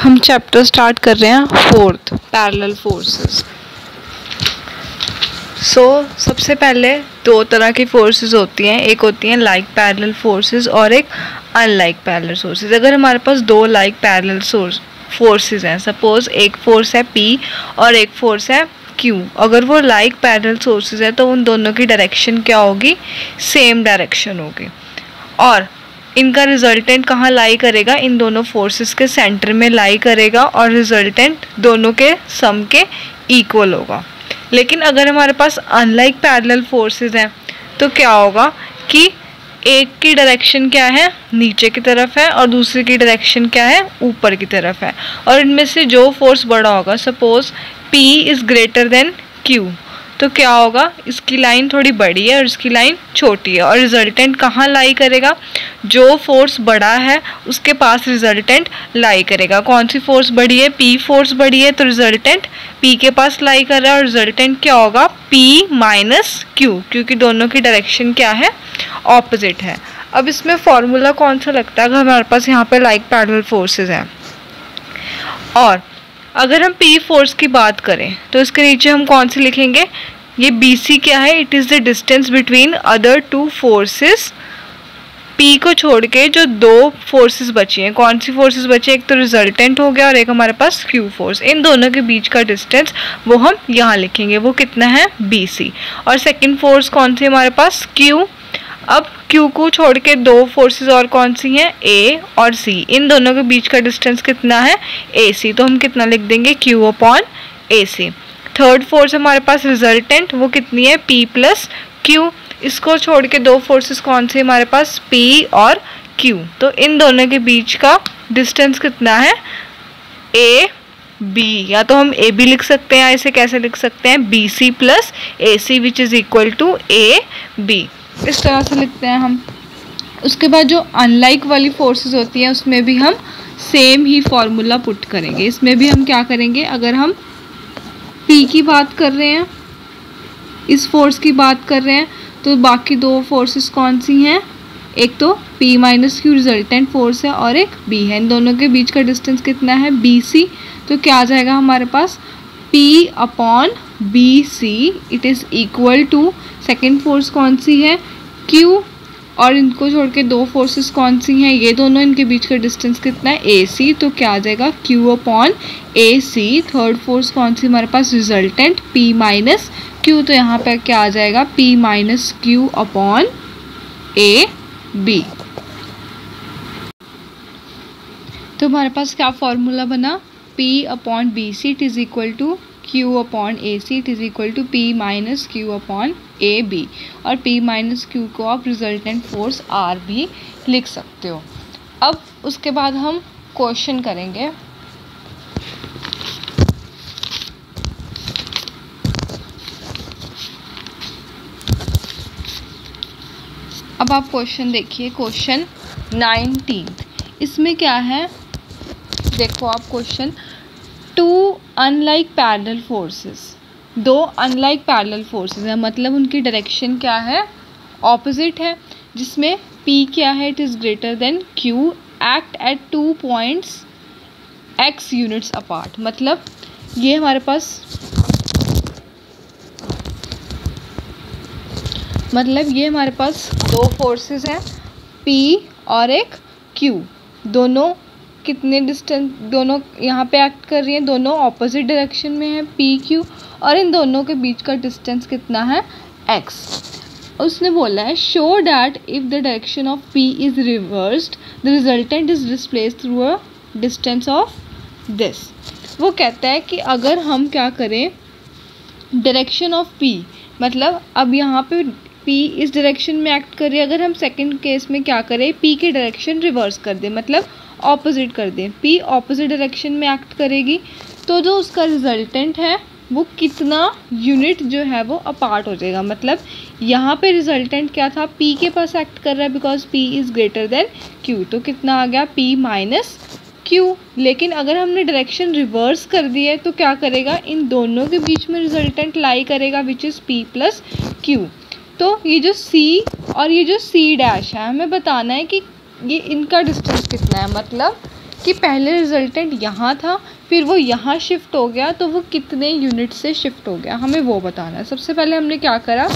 हम chapter start कर रहे हैं फोर्थ, पैरेलल फोर्सेस। सबसे पहले दो तरह की फोर्सेस होती हैं, एक होती हैं लाइक पैरेलल फोर्सेस और एक अनलाइक पैरेलल फोर्सेस। अगर हमारे पास दो लाइक पैरेलल फोर्सेस हैं, सपोज एक फोर्स है P और एक फोर्स है Q, अगर वो लाइक पैरेलल फोर्सेस है तो उन दोनों की डायरेक्शन क्या होगी, सेम डायरेक्शन होगी। और इनका रिजल्टेंट कहाँ लाई करेगा, इन दोनों फोर्सेस के सेंटर में लाई करेगा और रिजल्टेंट दोनों के सम के इक्वल होगा। लेकिन अगर हमारे पास अनलाइक पैरेलल फोर्सेस हैं तो क्या होगा कि एक की डायरेक्शन क्या है, नीचे की तरफ है और दूसरे की डायरेक्शन क्या है, ऊपर की तरफ है। और इनमें से जो फोर्स बड़ा होगा, suppose P is greater than Q, तो क्या होगा, इसकी लाइन थोड़ी बड़ी है और इसकी लाइन छोटी है और रिजल्टेंट कहाँ लाई करेगा, जो फोर्स बड़ा है उसके पास रिजल्टेंट लाई करेगा। कौन सी फोर्स बड़ी है, P फोर्स बड़ी है, तो रिजल्टेंट P के पास लाई कर रहा है और रिजल्टेंट क्या होगा, P माइनस Q, क्योंकि दोनों की डायरेक्शन क्या है, ऑपोजिट है। अब इसमें फॉर्मूला कौन सा लगता है, अगर हमारे पास यहाँ पे लाइक पैरेलल फोर्सेज हैं और अगर हम P फोर्स की बात करें तो इसके नीचे हम कौन सी लिखेंगे, ये BC क्या है, it is the distance between other two forces. P को छोड़ के जो दो फोर्सेस बची हैं, कौन सी फोर्सेस बची हैं, एक तो रिजल्टेंट हो गया और एक हमारे पास Q फोर्स, इन दोनों के बीच का डिस्टेंस वो हम यहाँ लिखेंगे, वो कितना है, BC। और सेकेंड फोर्स कौन सी हमारे पास, Q। अब Q को छोड़ के दो फोर्सेस और कौन सी हैं, A और C, इन दोनों के बीच का डिस्टेंस कितना है, AC, तो हम कितना लिख देंगे, Q upon AC। Third force हमारे पास रिजल्टेंट, वो कितनी है, P प्लस Q। इसको छोड़ के दो फोर्सेस कौन से हमारे पास, P और Q, तो इन दोनों के बीच का डिस्टेंस कितना है, AB, या तो हम AB लिख सकते हैं, इसे कैसे लिख सकते हैं, BC plus AC which is equal to AB, इस तरह से लिखते हैं हम। उसके बाद जो अनलाइक वाली फोर्सेस होती हैं उसमें भी हम सेम ही फॉर्मूला पुट करेंगे। इसमें भी हम क्या करेंगे, अगर हम P की बात कर रहे हैं, इस फोर्स की बात कर रहे हैं, तो बाकी दो फोर्सेस कौन सी हैं, एक तो P minus Q resultant force है और एक B है, इन दोनों के बीच का डिस्टेंस कितना है, BC। तो क्या आ जाएगा हमारे पास, P upon BC it is equal to, second force कौन सी है, Q, और इनको छोड़ के दो फोर्सेस कौन सी हैं, ये दोनों, इनके बीच का डिस्टेंस कितना है, AC, तो क्या आ जाएगा, Q upon AC। Third force कौन सी हमारे पास, रिजल्टेंट P माइनस Q, तो यहाँ पर क्या आ जाएगा, P minus Q upon AB। तो हमारे पास क्या फॉर्मूला बना, P upon BC it is equal to Q upon AC it is equal to P minus Q upon AB, और P माइनस Q को आप रिजल्टेंट फोर्स R भी लिख सकते हो। अब उसके बाद हम क्वेश्चन करेंगे। अब आप क्वेश्चन देखिए, क्वेश्चन 19, इसमें क्या है, देखो आप question, two unlike parallel forces, दो अनलाइक पैरेलल फोर्सेस हैं, मतलब उनकी डायरेक्शन क्या है, ऑपोजिट है, जिसमें P क्या है, it is greater than Q, act at 2 points x units apart. मतलब ये हमारे पास, दो फोर्सेस हैं P और एक Q, दोनों कितने डिस्टेंस, दोनों यहाँ पे एक्ट कर रही हैं, दोनों ऑपोजिट डायरेक्शन में है PQ, और इन दोनों के बीच का डिस्टेंस कितना है, x। उसने बोला है show that if the direction of P is reversed the resultant is displaced through a distance of this. वो कहता है कि अगर हम क्या करें, डायरेक्शन ऑफ P, मतलब अब यहाँ पे P इस डायरेक्शन में एक्ट कर रही है, अगर हम सेकंड केस में क्या करें, P की डायरेक्शन रिवर्स कर दें, मतलब ऑपोजिट कर दें, P ऑपोजिट डायरेक्शन में एक्ट करेगी, तो जो उसका रिजल्टेंट है वो कितना यूनिट जो है वो अपार्ट हो जाएगा। मतलब यहाँ पे रिजल्टेंट क्या था, P के पास एक्ट कर रहा है because P is greater than Q, तो कितना आ गया, P माइनस Q। लेकिन अगर हमने डायरेक्शन रिवर्स कर दी है तो क्या करेगा, इन दोनों के बीच में रिजल्टेंट लाई करेगा which is P plus Q। तो ये जो C और ये जो C डैश है, हमें बताना है कि ये इनका डिस्टेंस कितना है, मतलब कि पहले रिजल्टेंट यहाँ था, फिर वो यहाँ शिफ्ट हो गया, तो वो कितने यूनिट से शिफ्ट हो गया, हमें वो बताना है। सबसे पहले हमने क्या करा,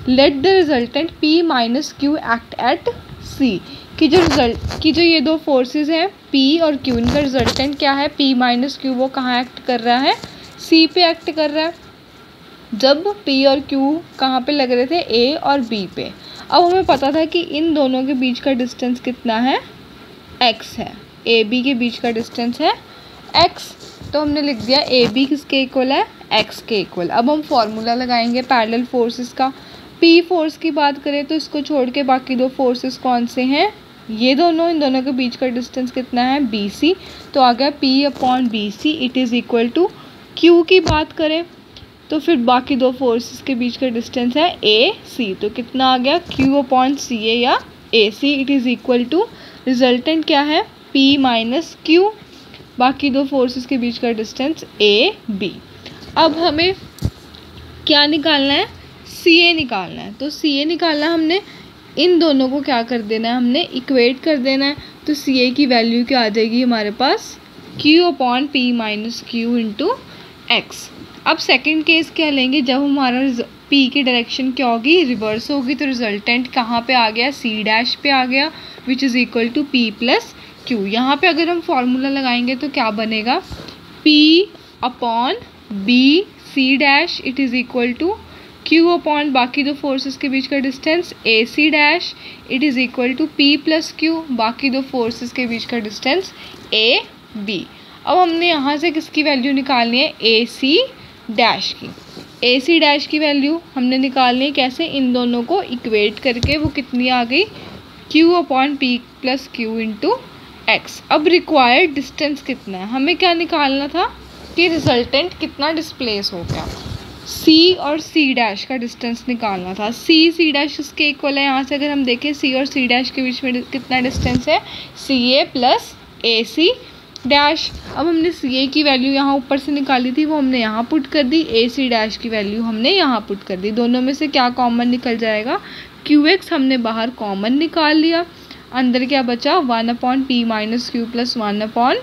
let the resultant P minus Q act at C, कि जो ये दो फोर्सेस हैं P और Q, इनका रिजल्टेंट क्या है, P माइनस क्यू, वो कहाँ एक्ट कर रहा है, C पे एक्ट कर रहा है। जब P और Q कहाँ पे लग रहे थे, A और B पे। अब हमें पता था कि इन दोनों के बीच का डिस्टेंस कितना है, x है, ए बी के बीच का डिस्टेंस है x, तो हमने लिख दिया ए बी किसके इक्वल है, x के इक्वल। अब हम फॉर्मूला लगाएंगे पैरेलल फोर्सेस का। P फोर्स की बात करें तो इसको छोड़ के बाकी दो फोर्सेस कौन से हैं, ये दोनों, इन दोनों के बीच का डिस्टेंस कितना है, BC, तो आ गया P upon BC it is equal to, Q की बात करें तो फिर बाकी दो फोर्सेस के बीच का डिस्टेंस है AC, तो कितना आ गया, Q अपॉन CA या AC it is equal to, resultant क्या है, P माइनस Q, बाकी दो फोर्सेस के बीच का डिस्टेंस AB। अब हमें क्या निकालना है, CA निकालना है। तो CA निकालना, हमने इन दोनों को क्या कर देना है, हमने इक्वेट कर देना है। तो CA की वैल्यू क्या आ जाएगी हमारे पास, Q upon P minus Q into x. अब सेकंड केस क्या लेंगे, जब हमारा P की डायरेक्शन क्या होगी, रिवर्स होगी, तो रिजल्टेंट कहाँ पे आ गया, C डैश पे आ गया, which is equal to P plus Q। यहाँ पे अगर हम फॉर्मूला लगाएंगे तो क्या बनेगा, P upon B C dash it is equal to Q upon बाकी दो फोर्सेस के बीच का distance AC dash it is equal to P plus Q, बाकी दो फोर्सेस के बीच का डिस्टेंस AB। अब हमने यहाँ से किसकी वैल्यू निकालनी है, AC डैश की। AC डैश की वैल्यू हमने निकालनी है कैसे, इन दोनों को इक्वेट करके, वो कितनी आ गई, Q upon P plus Q into x. अब रिक्वायर्ड डिस्टेंस कितना है, हमें क्या निकालना था कि रिजल्टेंट कितना डिस्प्लेस हो गया, C और C डैश का डिस्टेंस निकालना था। C डैश इसके इक्वल है, यहाँ से अगर हम देखें C और C डैश के बीच में कितना डिस्टेंस है, CA प्लस AC डैश। अब हमने CA की वैल्यू यहाँ ऊपर से निकाली थी, वो हमने यहाँ पुट कर दी, AC डैश की वैल्यू हमने यहाँ पुट कर दी। दोनों में से क्या कॉमन निकल जाएगा, QX हमने बाहर कॉमन निकाल लिया, अंदर क्या बचा, 1 upon P minus Q plus 1 upon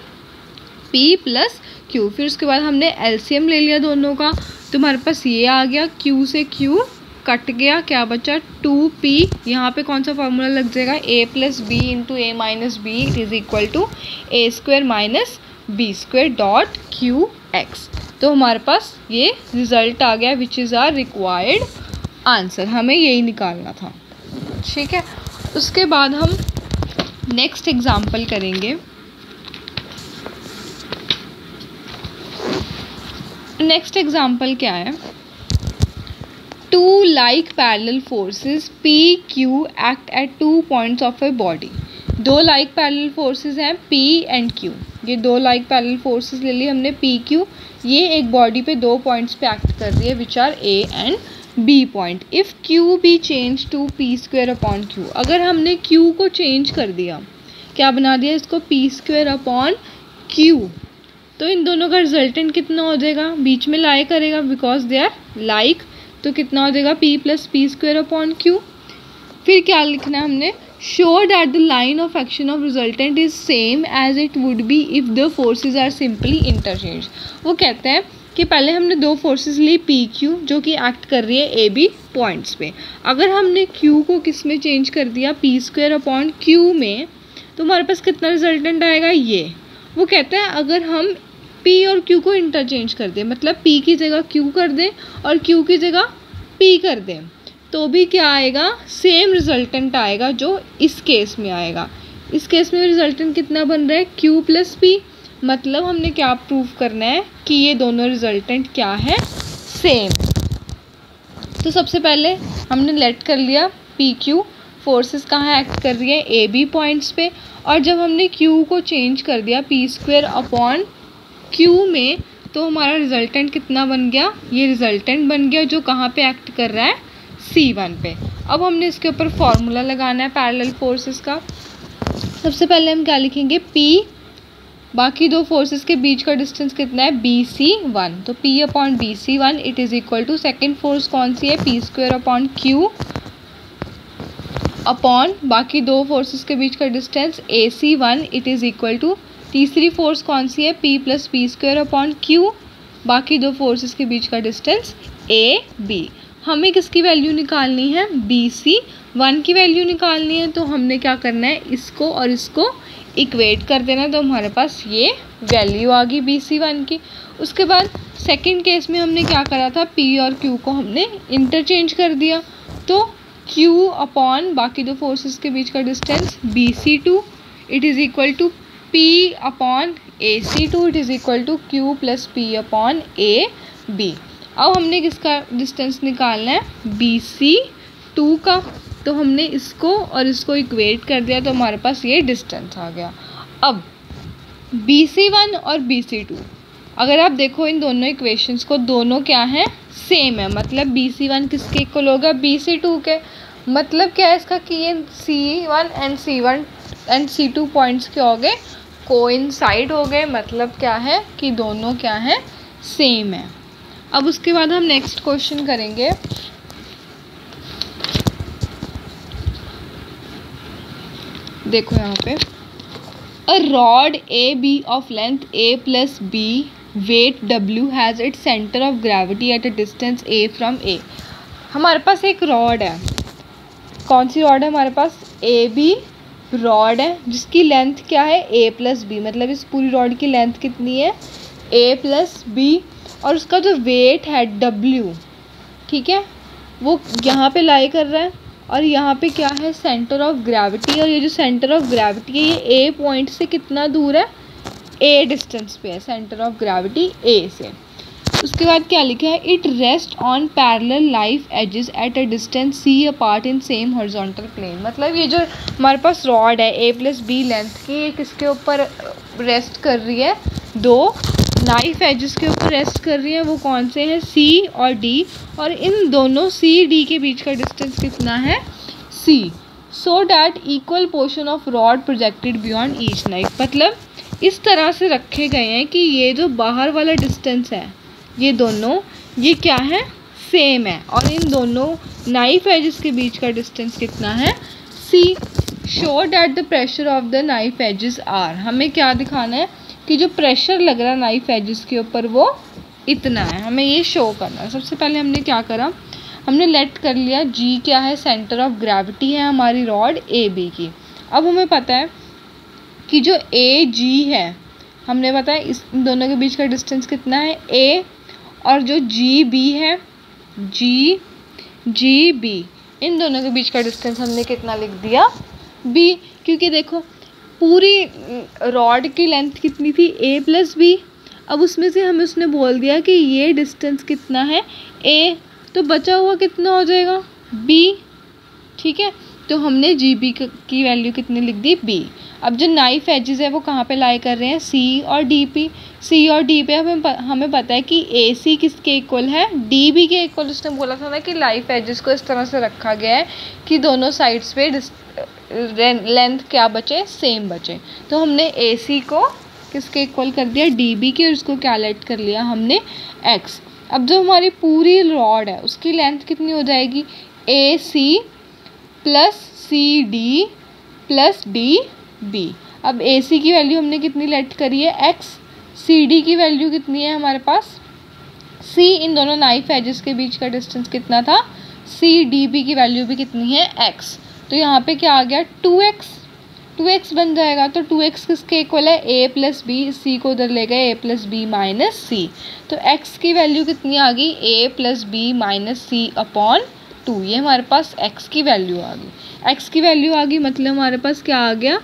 P plus Q। फिर उसके बाद हमने LCM ले लिया दोनों का, तो हमारे पास ये आ गया, Q से Q कट गया, क्या बचा 2P, यहाँ पे कौन सा फार्मूला लग जाएगा, A plus B into A minus B it is equal to A square minus B square dot QX। तो हमारे पास ये रिज़ल्ट आ गया which is our required answer, हमें यही निकालना था। ठीक है, उसके बाद हम नेक्स्ट एग्जाम्पल करेंगे। नेक्स्ट एग्जाम्पल क्या है, two like parallel forces P Q act at 2 points of a body. दो लाइक पैरेलल फोर्सेस हैं P एंड Q, ये दो लाइक पैरेलल फोर्सेस ले ली हमने P Q, ये एक बॉडी पे 2 पॉइंट्स पे एक्ट कर रही है which are A and B point. If Q be change to P square upon Q, अगर हमने Q को चेंज कर दिया, क्या बना दिया इसको, P स्क्वायर अपॉन Q, तो इन दोनों का रिजल्टेंट कितना हो जाएगा, बीच में लाई करेगा बिकॉज दे आर लाइक, तो कितना हो जाएगा P plus P square upon Q। फिर क्या लिखना है हमने, show that the line of action of resultant is same as it would be if the forces are simply interchange. वो कहते हैं कि पहले हमने दो फोर्सेस ली P Q जो कि एक्ट कर रही है AB पॉइंट्स पे, अगर हमने Q को किस में चेंज कर दिया, P स्क्वायर अपॉन Q में, तो हमारे पास कितना रिजल्टेंट आएगा ये। वो कहते हैं अगर हम P और Q को इंटरचेंज कर दें, मतलब P की जगह Q कर दें और Q की जगह P कर दें, तो भी क्या आएगा, सेम रिजल्टेंट आएगा जो इस केस में आएगा। इस केस में रिजल्टेंट कितना बन रहा है, Q प्लस P, मतलब हमने क्या प्रूव करना है कि ये दोनों रिजल्टेंट क्या है, सेम। तो सबसे पहले हमने लेट कर लिया P Q फोर्सेस कहाँ एक्ट कर रही है, AB पॉइंट्स पे, और जब हमने Q को चेंज कर दिया P स्क्वायर अपॉन Q में, तो हमारा रिजल्टेंट कितना बन गया, ये रिजल्टेंट बन गया जो कहाँ पे एक्ट कर रहा है, C1 पे। अब हमने इसके ऊपर फॉर्मूला लगाना है पैरेलल फोर्सेस का। सबसे पहले हम क्या लिखेंगे, P, बाकी दो फोर्सेस के बीच का डिस्टेंस कितना है, BC1, तो P upon BC1 it is equal to, second force कौन सी है, P square upon Q upon बाकी दो फोर्सेस के बीच का distance AC1 it is equal to तीसरी फोर्स कौन सी है, P plus P square upon Q। बाकी दो फोर्सेस के बीच का डिस्टेंस AB। हमें किसकी वैल्यू निकालनी है, BC1 की वैल्यू निकालनी है। तो हमने क्या करना है, इसको और इसको इक्वेट कर देना, तो हमारे पास ये वैल्यू आ गई BC1 की। उसके बाद सेकंड केस में हमने क्या करा था, P और Q को हमने इंटरचेंज कर दिया। तो Q अपॉन बाकी दो फोर्सेस के बीच का distance BC2 it is equal to P upon AC2 it is equal to Q plus P upon AB। अब हमने किसका डिस्टेंस निकालना है, BC2 का। तो हमने इसको और इसको इक्वेट कर दिया, तो हमारे पास ये डिस्टेंस आ गया। अब BC1 और BC2 अगर आप देखो इन दोनों इक्वेशंस को, दोनों क्या हैं, सेम है। मतलब BC1 किसके इक्वल होगा, BC2 के। मतलब क्या है इसका कि ये C1 एंड C2 पॉइंट्स क्या हो गए, कोइंसाइड हो गए। मतलब क्या है कि दोनों क्या है, सेम है। अब उसके बाद हम नेक्स्ट क्वेश्चन करेंगे। देखो यहाँ पे a rod AB of length A plus B weight W has its centre of gravity at a distance A from A। हमारे पास एक रॉड है, कौन सी रॉड है हमारे पास, AB रॉड है, जिसकी लेंथ क्या है, A प्लस B। मतलब इस पूरी रॉड की लेंथ कितनी है, A प्लस B। और उसका जो वेट है W, ठीक है, वो यहाँ पे लाई कर रहा है। और यहाँ पे क्या है, सेंटर ऑफ ग्रेविटी। और ये जो सेंटर ऑफ ग्रेविटी है ये A पॉइंट से कितना दूर है, A डिस्टेंस पे है सेंटर ऑफ ग्रेविटी A से। उसके बाद क्या लिखा है, it rest on parallel knife edges at a distance C apart in same horizontal plane. मतलब ये जो हमारे पास रॉड है A प्लस B लेंथ की, ये किसके ऊपर रेस्ट कर रही है, दो नाइफ एजेस के ऊपर रेस्ट कर रही है। वो कौन से हैं, C और D। और इन दोनों C D के बीच का डिस्टेंस कितना है, C। So that equal portion of rod projected beyond each knife. मतलब इस तरह से रखे गए हैं कि ये जो बाहर वाला डिस्टेंस है, ये दोनों ये क्या है, सेम है। और इन दोनों नाइफ एजेस के बीच का डिस्टेंस कितना है, C। Show that the pressure of the knife edges are. हमें क्या दिखाना है कि जो प्रेशर लग रहा है नाइफ एजेस के ऊपर वो इतना है, हमें ये शो करना है। सबसे पहले हमने क्या करा, हमने लेट कर लिया G क्या है, सेंटर ऑफ ग्रेविटी है हमारी रॉड AB की। अब हमें पता है कि जो AG है, हमने बताया इस दोनों के बीच का डिस्टेंस कितना है, A। और जो GB है, GB, इन दोनों के बीच का डिस्टेंस हमने कितना लिख दिया, B। क्योंकि देखो पूरी रॉड की लेंथ कितनी थी, A प्लस B। अब उसमें से हमें उसने बोल दिया कि ये डिस्टेंस कितना है, A। तो बचा हुआ कितना हो जाएगा, B। ठीक है, तो हमने GB की वैल्यू कितनी लिख दी, B। अब जो नाइफ एजेस है वो कहाँ पे लाई कर रहे हैं, C और D पे। C और D पे हमें पता है कि AC किसके इक्वल है, DB के इक्वल। उसने बोला था ना कि नाइफ एजेस को इस तरह से रखा गया है कि दोनों साइड्स पे लेंथ क्या बचे, सेम बचे। तो हमने AC को किसके इक्वल कर दिया, DB के। और उसको क्या लेट कर लिया हमने, X। अब जो हमारी पूरी रॉड है उसकी लेंथ कितनी हो जाएगी, AC plus CD plus DB। अब AC की वैल्यू हमने कितनी लेट करी है, X। CD की वैल्यू कितनी है हमारे पास, C। इन दोनों नाइफ एजेस के बीच का डिस्टेंस कितना था, C। DB की वैल्यू भी कितनी है, X। तो यहाँ पे क्या आ गया, 2x बन जाएगा। तो 2x किसके इक्वल है, A प्लस B। C को उधर ले गए, A plus B minus C। तो x की वैल्यू कितनी आ गई, A plus B minus C upon 2। ये हमारे पास x की वैल्यू आ गई। x की वैल्यू आ गई मतलब हमारे पास क्या आ गया,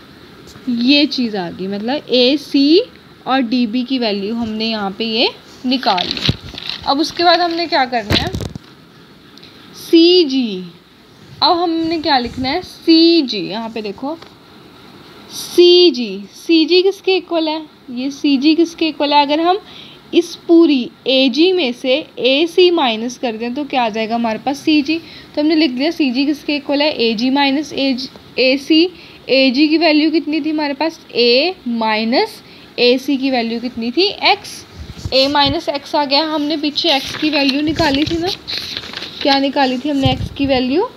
ये चीज़ आ गई। मतलब AC और DB की वैल्यू हमने यहाँ पे ये निकाल ली। अब उसके बाद हमने क्या करना है, CG। अब हमने क्या लिखना है, CG। यहाँ पे देखो CG किसके इक्वल है, ये CG किसके इक्वल है। अगर हम इस पूरी AG में से AC माइनस कर दें तो क्या आ जाएगा हमारे पास, CG। तो हमने लिख दिया CG किसके इक्वल है, AG माइनस AC। AG की वैल्यू कितनी थी हमारे पास, A माइनस AC की वैल्यू कितनी थी, X। A माइनस X आ गया। हमने पीछे X की वैल्यू निकाली थी ना, क्या निकाली थी हमने X की value,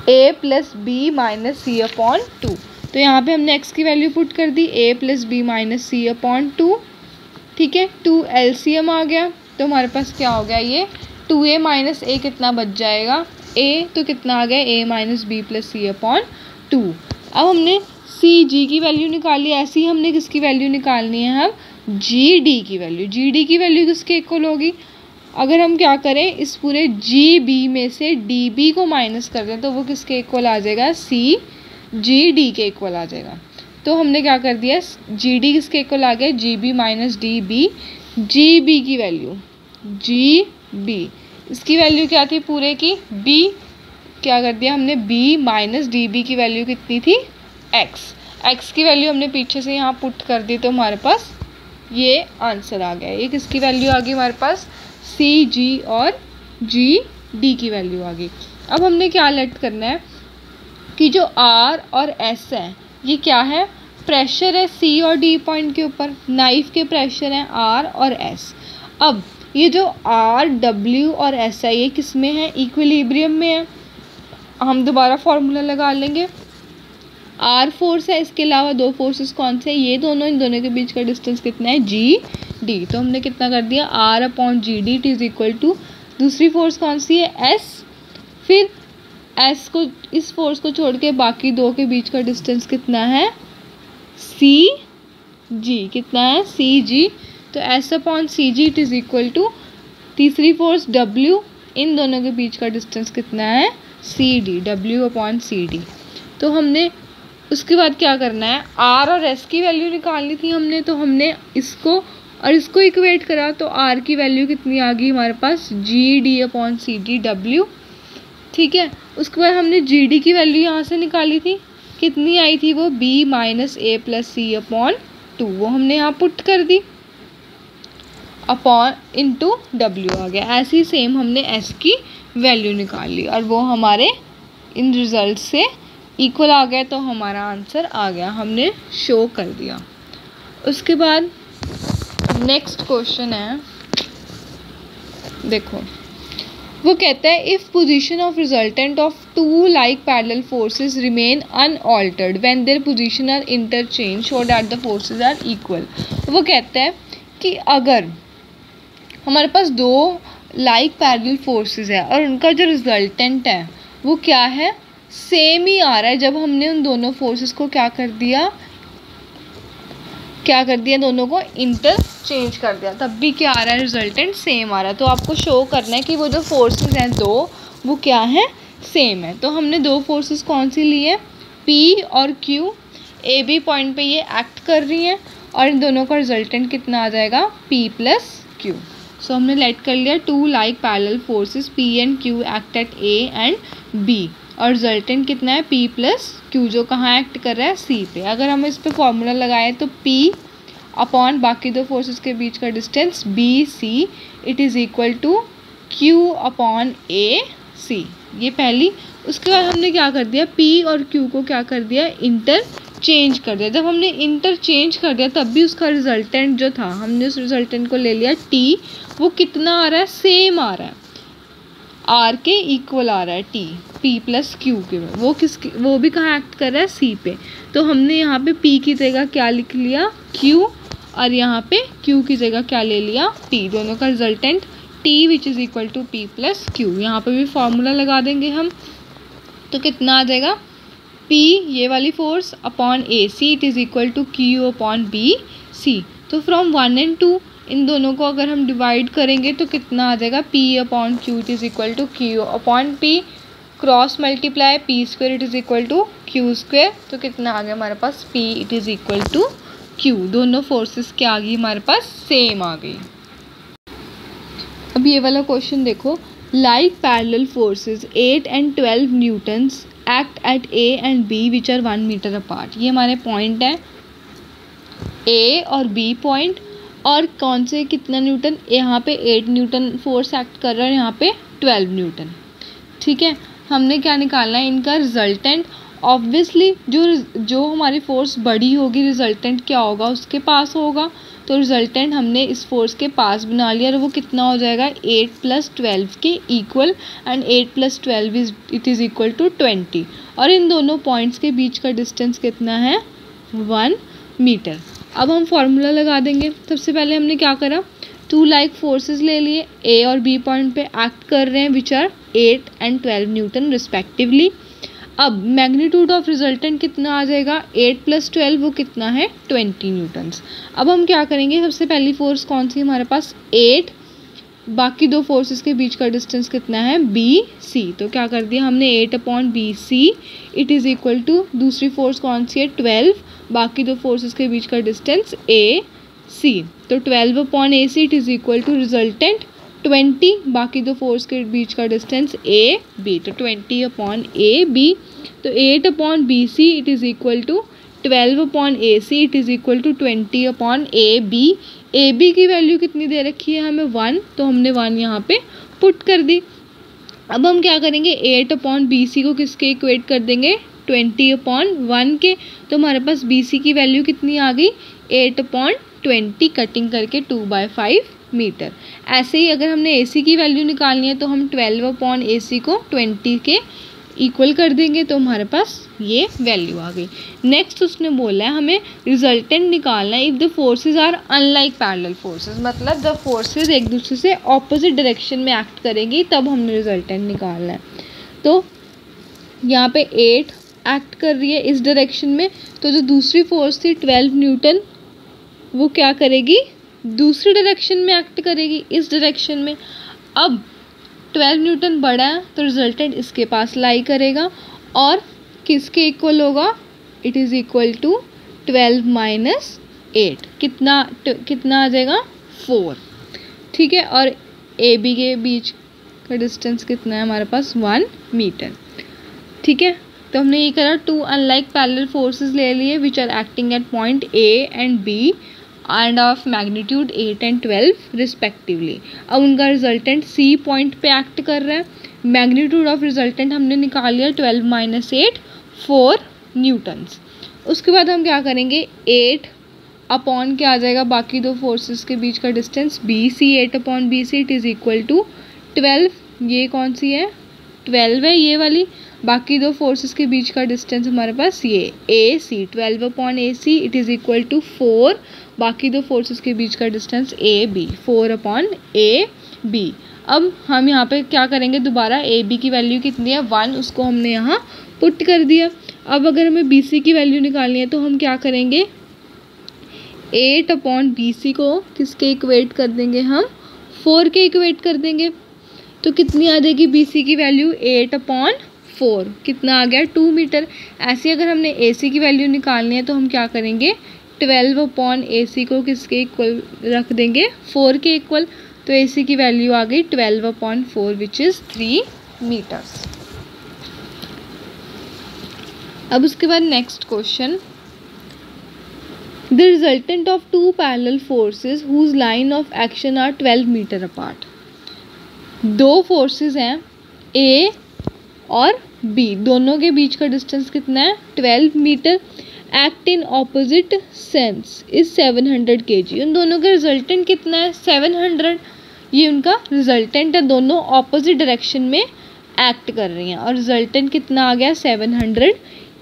A plus B minus C upon 2। तो यहाँ पे हमने x की वैल्यू पुट कर दी a plus B minus C upon 2, ठीक है। 2 LCM आ गया, तो हमारे पास क्या हो गया, ये 2a माइनस a कितना बच जाएगा, a तो कितना आ गया a minus B plus C upon 2। अब हमने सी जी की वैल्यू निकाली, ऐसे ही हमने किसकी वैल्यू निकालनी है, हम जी डी की वैल्यू। जी डी की वैल्यू किसके इक्वल होगी, अगर हम क्या करें, इस पूरे जी बी में से डी बी को माइनस कर दें तो वो किसके इक्वल आ जाएगा, सी जी डी के इक्वल आ जाएगा। तो हमने क्या कर दिया, जी डी किसके इक्वल आ गया, G B minus D B. G B की वैल्यू, जी बी इसकी वैल्यू क्या थी पूरे की, बी, क्या कर दिया हमने, बी माइनस डी बी की वैल्यू कितनी थी, एक्स। एक्स की वैल्यू हमने पीछे से यहाँ पुट कर दी, तो हमारे पास ये आंसर आ गया। ये किसकी वैल्यू आ गई हमारे पास, सी जी और जी डी की वैल्यू आ गई। अब हमने क्या लेट करना है कि जो आर और एस है ये क्या है, प्रेशर है सी और डी पॉइंट के ऊपर, नाइफ के प्रेशर हैं आर और एस। अब ये जो आर डब्ल्यू और एस है ये किस में है, इक्विलिब्रियम में है। हम दोबारा फॉर्मूला लगा लेंगे, आर फोर्स है, इसके अलावा दो फोर्सेस कौन से हैं, ये दोनों, इन दोनों के बीच का डिस्टेंस कितना है, जी डी। तो हमने कितना कर दिया, R upon G D it is equal to, दूसरी फोर्स कौन सी है, एस, फिर एस को, इस फोर्स को छोड़ के बाकी दो के बीच का डिस्टेंस कितना है, सी जी, कितना है, सी जी। तो S upon C G it is equal to, तीसरी फोर्स डब्ल्यू, इन दोनों के बीच का डिस्टेंस कितना है, C D, W upon C D. तो हमने उसके बाद क्या करना है, आर और एस की वैल्यू निकालनी थी हमने, तो हमने इसको और इसको इक्वेट करा, तो आर की वैल्यू कितनी आ गई हमारे पास, G D upon C D W, ठीक है। उसके बाद हमने जी डी की वैल्यू यहाँ से निकाली थी, कितनी आई थी वो, बी माइनस ए प्लस सी अपॉन 2, वो हमने यहाँ पुट कर दी, अपॉन इंटू डब्ल्यू आ गया। ऐसे ही सेम हमने एस की वैल्यू निकाल ली और वो हमारे इन रिजल्ट से इक्वल आ गया, तो हमारा आंसर आ गया, हमने शो कर दिया। उसके बाद नेक्स्ट क्वेश्चन है, देखो वो कहता है if position of resultant of two like parallel forces remain unaltered when their position are interchange show that the forces are equal. वो कहता है कि अगर हमारे पास दो लाइक पैरेलल फोर्सेस है और उनका जो रिजल्टेंट है वो क्या है, सेम ही आ रहा है, जब हमने उन दोनों फोर्सेस को क्या कर दिया, दोनों को इंटरचेंज कर दिया, तब भी क्या आ रहा है, रिजल्टेंट सेम आ रहा है। तो आपको शो करना है कि वो जो फोर्सेस हैं दो, वो क्या है, सेम है। तो हमने दो फोर्सेस कौन सी ली है, P और Q, ए बी पॉइंट पे ये एक्ट कर रही हैं और इन दोनों का रिजल्टेंट कितना आ जाएगा, P प्लस Q। सो हमने लेट कर लिया two like parallel forces P and Q act at A and B और रिजल्टेंट कितना है, P प्लस Q, जो कहाँ एक्ट कर रहा है, C पे। अगर हम इस पे फॉर्मूला लगाएं तो P अपॉन बाकी दो फोर्सेस के बीच का distance BC it is equal to Q upon AC, ये पहली। उसके बाद हमने क्या कर दिया, P और Q को क्या कर दिया, इंटरचेंज कर दिया। जब हमने इंटरचेंज कर दिया तब भी उसका रिजल्टेंट जो था, हमने उस रिजल्टेंट को ले लिया T, वो कितना आ रहा है, सेम आ रहा है, R के इक्वल आ रहा है T, P प्लस Q के, वो भी कहाँ एक्ट कर रहा है, C पे। तो हमने यहाँ पे P की जगह क्या लिख लिया, Q, और यहाँ पे Q की जगह क्या ले लिया, P, दोनों का resultant T which is equal to P plus Q। यहाँ पे भी फॉर्मूला लगा देंगे हम, तो कितना आ जाएगा, P ये वाली force upon AC it is equal to Q upon BC। तो फ्रॉम 1 एंड 2 इन दोनों को अगर हम डिवाइड करेंगे तो कितना आ जाएगा, P upon Q it is equal to Q upon P, cross multiply P square it is equal to Q square. तो कितना आ गया हमारे पास, P it is equal to Q, दोनों फोर्सेस क्या आ गई हमारे पास, सेम आ गई। अब ये वाला क्वेश्चन देखो, like parallel forces 8 and 12 newtons act at A and B which are 1 metre apart. ये हमारे पॉइंट है A और B पॉइंट, और कौन से कितना न्यूटन, यहाँ पे 8 न्यूटन फोर्स एक्ट कर रहा है, यहाँ पे 12 न्यूटन, ठीक है। हमने क्या निकालना है, इनका रिजल्टेंट ऑब्वियसली जो हमारी फोर्स बड़ी होगी रिजल्टेंट क्या होगा उसके पास होगा, तो रिजल्टेंट हमने इस फोर्स के पास बना लिया और वो कितना हो जाएगा 8 + 12 के equal, and 8 + 12 it is equal to 20, और इन दोनों पॉइंट्स के बीच का डिस्टेंस कितना है 1 मीटर। अब हम फॉर्मूला लगा देंगे। सबसे पहले हमने क्या करा, 2 लाइक फोर्सेस ले लिए, ए और बी पॉइंट पे एक्ट कर रहे हैं which are 8 and 12 newton respectively. अब मैग्नीट्यूड ऑफ रिजल्टेंट कितना आ जाएगा 8 + 12 वो कितना है 20 न्यूटन्स। अब हम क्या करेंगे, सबसे पहली फोर्स कौन सी हमारे पास 8, बाकी दो फोर्सेस के बीच का डिस्टेंस कितना है बी सी, तो क्या कर दिया हमने 8/BC it is equal to दूसरी फोर्स कौन सी है 12, बाकी दो फोर्सेस के बीच का डिस्टेंस ए सी, तो 12/AC it is equal to resultant 20, बाकी दो फोर्स के बीच का डिस्टेंस ए बी, तो 20/AB, तो 8/BC it is equal to 12/AC it is equal to 20/AB। AB की वैल्यू कितनी दे रखी है हमें 1, तो हमने 1 यहाँ पे पुट कर दी। अब हम क्या करेंगे 8/BC को किसके इक्वेट कर देंगे 20/1 के, तो हमारे पास BC की वैल्यू कितनी आ गई 8/20, कटिंग करके 2/5 मीटर। ऐसे ही अगर हमने AC की वैल्यू निकालनी है तो हम 12/AC को 20 के इक्वल कर देंगे, तो हमारे पास ये वैल्यू आ गई। नेक्स्ट उसने बोला है हमें रिजल्टेंट निकालना है if the forces are unlike parallel forces, मतलब द फोर्सेस एक दूसरे से ऑपोजिट डायरेक्शन में एक्ट करेंगी तब हमने रिजल्टेंट निकालना है। तो यहाँ पे 8 एक्ट कर रही है इस डायरेक्शन में, तो जो दूसरी फोर्स थी 12 न्यूटन वो क्या करेगी दूसरी डायरेक्शन में एक्ट करेगी इस डायरेक्शन में। अब 12 न्यूटन बड़ा है तो रिजल्टेंट इसके पास लाई करेगा और किसके इक्वल होगा इट इज़ इक्वल टू 12 - 8, कितना आ जाएगा 4, ठीक है। और AB के बीच का डिस्टेंस कितना है हमारे पास 1 मीटर, ठीक है। तो हमने ये करा 2 अनलाइक पैरेलल फोर्सेस ले लिए which are acting at point A and B and of magnitude 8 and 12 respectively. अब उनका रिजल्टेंट C पॉइंट पे एक्ट कर रहा है, मैग्नीट्यूड ऑफ रिजल्टेंट हमने निकाल लिया 12 - 8 4 न्यूटन्स। उसके बाद हम क्या करेंगे 8 अपॉन क्या आ जाएगा बाकी दो फोर्सेस के बीच का distance BC, 8/BC it is equal to 12, ये कौन सी है 12 है ये वाली, बाकी दो फोर्सेस के बीच का डिस्टेंस हमारे पास ये AC, 12/AC it is equal to 4, बाकी दो फोर्सेस के बीच का डिस्टेंस AB, 4/AB। अब हम यहाँ पे क्या करेंगे दोबारा AB की वैल्यू कितनी है 1, उसको हमने यहाँ पुट कर दिया। अब अगर हमें BC की वैल्यू निकालनी है तो हम क्या करेंगे 8/BC को किसके इक्वेट कर देंगे हम 4 के इक्वेट कर देंगे, तो कितनी आ जाएगी BC की वैल्यू 8/4, कितना आ गया 2 मीटर। ऐसे अगर हमने AC की वैल्यू निकालनी है तो हम क्या करेंगे 12/AC को किसके इक्वल रख देंगे 4 के इक्वल, तो AC की वैल्यू आ गई 12/4 विच इज़ 3 मीटर्स। अब उसके बाद next question, the resultant of 2 parallel forces whose line of action are 12 metre apart. दो फोर्सेस हैं A और B, दोनों के बीच का डिस्टेंस कितना है 12 metre, act in opposite sense is 700 kg। उन दोनों का रिजल्टेंट कितना है 700, ये उनका रिजल्टेंट है, दोनों ऑपोजिट डायरेक्शन में एक्ट कर रही हैं और रिजल्टेंट कितना आ गया 700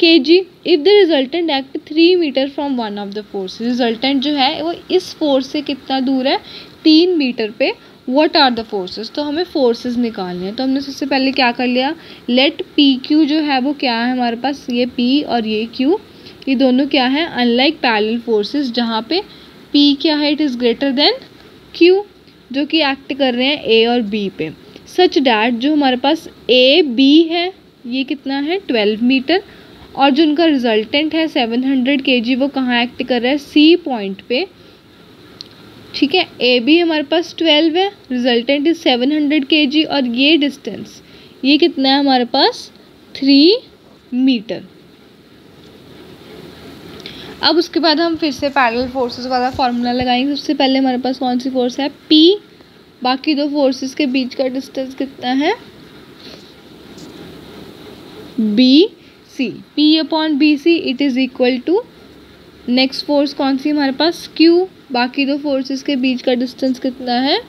kg। If the resultant act 3 metre from one of the force, resultant जो है वो इस फोर्स से कितना दूर है 3 मीटर पे। व्हाट आर द फोर्सेस, तो हमें फोर्सेस निकालने हैं, तो हमने सबसे पहले क्या कर लिया लेट PQ जो है वो क्या है हमारे पास ये P और ये Q, ये दोनों क्या है अनलाइक पैरेलल फोर्सेस, जहाँ पे P क्या है it is greater than Q, जो कि एक्ट कर रहे हैं A और B पे, सच डैट जो हमारे पास AB है ये कितना है 12 मीटर और जो उनका रिजल्टेंट है 700 kg वो कहाँ एक्ट कर रहा है C पॉइंट पे, ठीक है। AB हमारे पास 12 है, रिजल्टेंट इज 700 kg और ये डिस्टेंस ये कितना है हमारे पास 3 मीटर। अब उसके बाद हम फिर से पैरेलल फोर्सेस वाला फार्मूला लगाएंगे। सबसे पहले हमारे पास कौन सी फोर्स है P, बाकी दो फोर्सेस के बीच का डिस्टेंस कितना है B C, P upon B C it is equal to, next force कौन सी हमारे पास, Q, बाकी दो फोर्सेस के बीच का डिस्टेंस कितना है,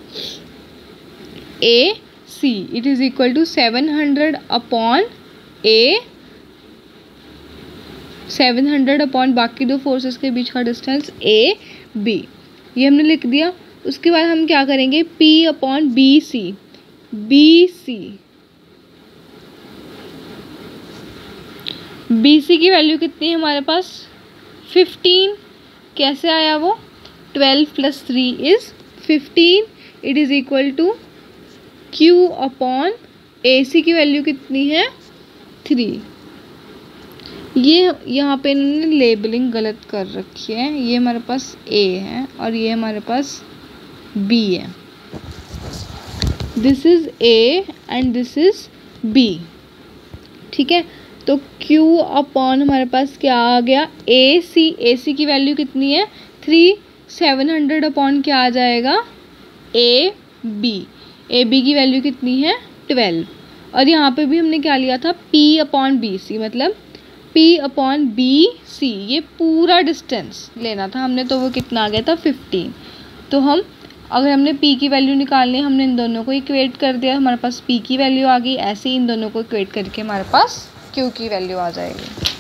A C, it is equal to 700 upon A, 700 upon बाकी दो फोर्सेस के बीच का डिस्टेंस ए बी, ये हमने लिख दिया। उसके बाद हम क्या करेंगे, P upon B C, B C की वैल्यू कितनी है हमारे पास 15, कैसे आया वो, 12 + 3 is 15, it is equal to Q upon A C की वैल्यू कितनी है 3। ये यहाँ पे इन्होंने लेबलिंग गलत कर रखी है, ये हमारे पास A है और ये हमारे पास B है, this is A and this is B, ठीक है। तो Q अपॉन हमारे पास क्या आ गया, ए सी की वैल्यू कितनी है 3, 700 अपॉन क्या आ जाएगा, ए बी की वैल्यू कितनी है 12, और यहाँ पे भी हमने क्या लिया था, P अपॉन बी सी, मतलब P अपॉन बी सी, ये पूरा डिस्टेंस लेना था हमने, तो वो कितना आ गया था 15। तो हम अगर हमने P की वैल्यू निकालनी है, हमने इन दोनों को इक्वेट कर दिया, हमारे पास P की वैल्यू आ गई, ऐसे ही इन दोनों को इक्वेट करके हमारे पास Q की वैल्यू आ जाएगी।